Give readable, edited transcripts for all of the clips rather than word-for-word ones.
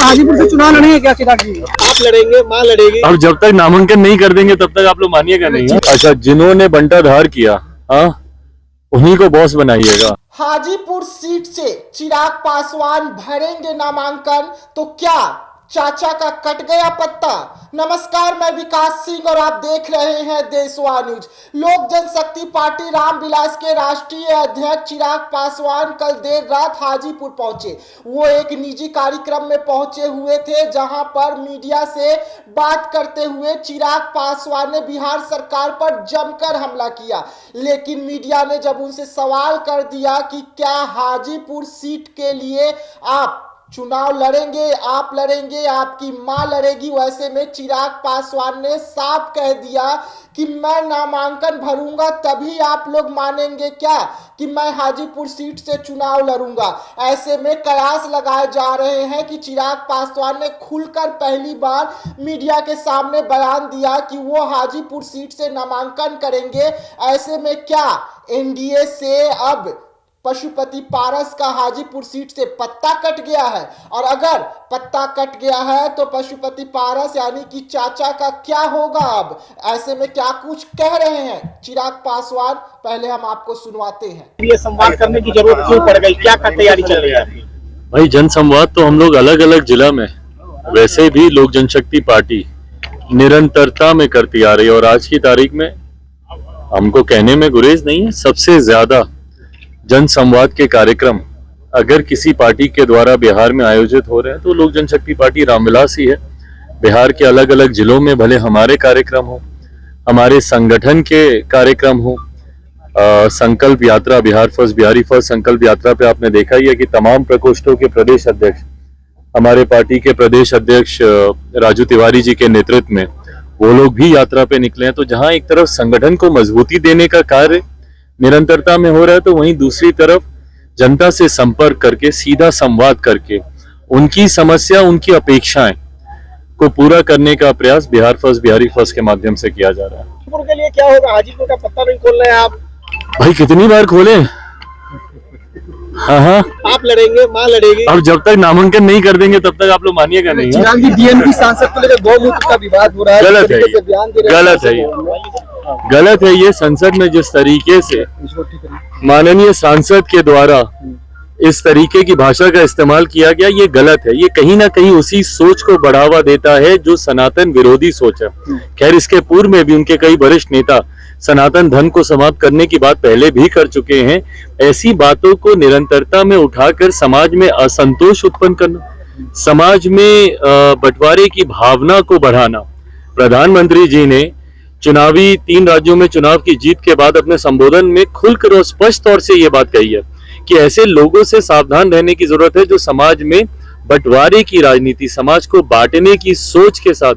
हाजीपुर से चुनाव लड़ेंगे क्या चिराग जी? आप लड़ेंगे, माँ लड़ेगी। अब जब तक नामांकन नहीं कर देंगे तब तक आप लोग मानिएगा नहीं। अच्छा, जिन्होंने बंटाधार किया, हाँ, उन्हीं को बॉस बनाइएगा। हाजीपुर सीट से चिराग पासवान भरेंगे नामांकन, तो क्या चाचा का कट गया पत्ता? नमस्कार, मैं विकास सिंह और आप देख रहे हैं देशवा न्यूज। लोक जनशक्ति पार्टी रामविलास के राष्ट्रीय अध्यक्ष चिराग पासवान कल देर रात हाजीपुर पहुंचे। वो एक निजी कार्यक्रम में पहुंचे हुए थे, जहां पर मीडिया से बात करते हुए चिराग पासवान ने बिहार सरकार पर जमकर हमला किया। लेकिन मीडिया ने जब उनसे सवाल कर दिया कि क्या हाजीपुर सीट के लिए आप चुनाव लड़ेंगे, आप लड़ेंगे, आपकी मां लड़ेगी, वैसे में चिराग पासवान ने साफ कह दिया कि मैं नामांकन भरूंगा तभी आप लोग मानेंगे क्या कि मैं हाजीपुर सीट से चुनाव लड़ूंगा। ऐसे में कयास लगाए जा रहे हैं कि चिराग पासवान ने खुलकर पहली बार मीडिया के सामने बयान दिया कि वो हाजीपुर सीट से नामांकन करेंगे। ऐसे में क्या एनडीए से अब पशुपति पारस का हाजीपुर सीट से पत्ता कट गया है? और अगर पत्ता कट गया है तो पशुपति पारस यानी कि चाचा का क्या होगा? अब ऐसे में क्या कुछ कह रहे हैं चिराग पासवान, पहले हम आपको सुनवाते हैं। ये संवाद करने की जरूरत क्यों पड़ गई, क्या तैयारी चल रही है? भाई, जनसंवाद तो हम लोग अलग अलग जिला में वैसे भी लोक जनशक्ति पार्टी निरंतरता में करती आ रही है, और आज की तारीख में हमको कहने में गुरेज नहीं है, सबसे ज्यादा जनसंवाद के कार्यक्रम अगर किसी पार्टी के द्वारा बिहार में आयोजित हो रहे हैं तो लोक जनशक्ति पार्टी रामविलास ही है। बिहार के अलग अलग जिलों में भले हमारे कार्यक्रम हो, हमारे संगठन के कार्यक्रम हो, संकल्प यात्रा, बिहार फर्स्ट, बिहारी फर्स्ट संकल्प यात्रा पे आपने देखा ही है कि तमाम प्रकोष्ठों के प्रदेश अध्यक्ष, हमारे पार्टी के प्रदेश अध्यक्ष राजू तिवारी जी के नेतृत्व में वो लोग भी यात्रा पे निकले हैं। तो जहां एक तरफ संगठन को मजबूती देने का कार्य निरंतरता में हो रहा है, तो वहीं दूसरी तरफ जनता से संपर्क करके, सीधा संवाद करके उनकी समस्या, उनकी अपेक्षाएं को पूरा करने का प्रयास बिहार फर्स्ट, बिहारी फर्स्ट के माध्यम से किया जा रहा है। हाजीपुर के लिए क्या होगा? हाजीपुर का पत्ता नहीं खोल रहे हैं आप। भाई, कितनी बार खोले? हाँ, आप लड़ेंगे, माँ लड़ेगी। अब जब तक नामांकन नहीं कर देंगे तब तक आप लोग मानिएगा नहीं। चिराग जी, डीएमपी सांसद को लेकर गौमूत्र का विवाद हो रहा है, गलत है, गलत है, गलत है। ये संसद में जिस तरीके से माननीय सांसद के द्वारा इस तरीके की भाषा का इस्तेमाल किया गया, ये गलत है। ये कहीं ना कहीं उसी सोच को बढ़ावा देता है जो सनातन विरोधी सोच है। खैर, इसके पूर्व में भी उनके कई वरिष्ठ नेता सनातन धर्म को समाप्त करने की बात पहले भी कर चुके हैं। ऐसी बातों को निरंतरता में उठाकर समाज में असंतोष उत्पन्न करना, समाज में बंटवारे की भावना को बढ़ाना। प्रधानमंत्री जी ने चुनावी 3 राज्यों में चुनाव की जीत के बाद अपने संबोधन में खुलकर और स्पष्ट तौर से ये बात कही है कि ऐसे लोगों से सावधान रहने की जरूरत है जो समाज में बंटवारे की राजनीति, समाज को बांटने की सोच के साथ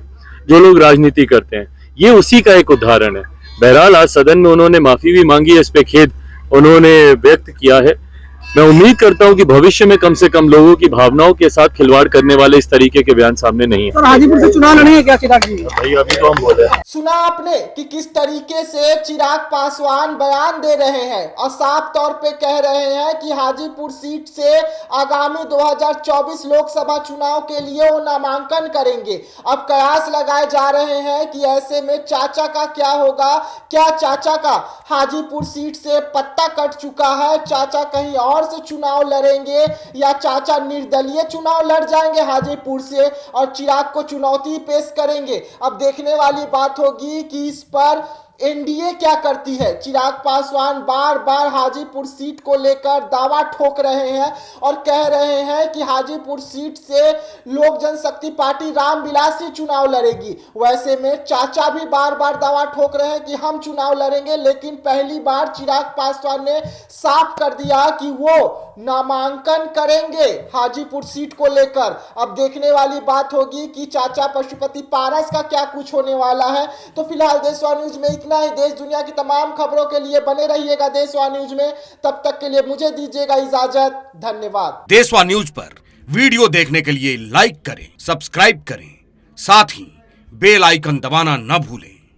जो लोग राजनीति करते हैं। ये उसी का एक उदाहरण है। बहरहाल, आज सदन में उन्होंने माफी भी मांगी है, इस पे खेद उन्होंने व्यक्त किया है। मैं उम्मीद करता हूं कि भविष्य में कम से कम लोगों की भावनाओं के साथ खिलवाड़ करने वाले इस तरीके के बयान सामने नहीं है। सर, हाजीपुर से चुनाव लड़ेंगे क्या चिराग जी? भाई, अभी तो हम बोले। सुना आपने कि किस तरीके से चिराग पासवान बयान दे रहे हैं और साफ तौर पे कह रहे हैं कि हाजीपुर सीट से आगामी 2024 लोकसभा चुनाव के लिए वो नामांकन करेंगे। अब कयास लगाए जा रहे हैं कि ऐसे में चाचा का क्या होगा? क्या चाचा का हाजीपुर सीट से पत्ता कट चुका है? चाचा कहीं और से चुनाव लड़ेंगे या चाचा निर्दलीय चुनाव लड़ जाएंगे हाजीपुर से और चिराग को चुनौती पेश करेंगे? अब देखने वाली बात होगी कि इस पर एनडीए क्या करती है। चिराग पासवान बार बार हाजीपुर सीट को लेकर दावा ठोक रहे हैं और कह रहे हैं कि हाजीपुर सीट से लोक जनशक्ति पार्टी रामविलास ही चुनाव लड़ेगी। वैसे में चाचा भी बार बार दावा ठोक रहे हैं कि हम चुनाव लड़ेंगे, लेकिन पहली बार चिराग पासवान ने साफ कर दिया कि वो नामांकन करेंगे हाजीपुर सीट को लेकर। अब देखने वाली बात होगी कि चाचा पशुपति पारस का क्या कुछ होने वाला है। तो फिलहाल देशवा न्यूज में इतना ही। देश दुनिया की तमाम खबरों के लिए बने रहिएगा देशवा न्यूज में। तब तक के लिए मुझे दीजिएगा इजाजत। धन्यवाद। देशवा न्यूज पर वीडियो देखने के लिए लाइक करें, सब्सक्राइब करें, साथ ही बेल आइकन दबाना न भूलें।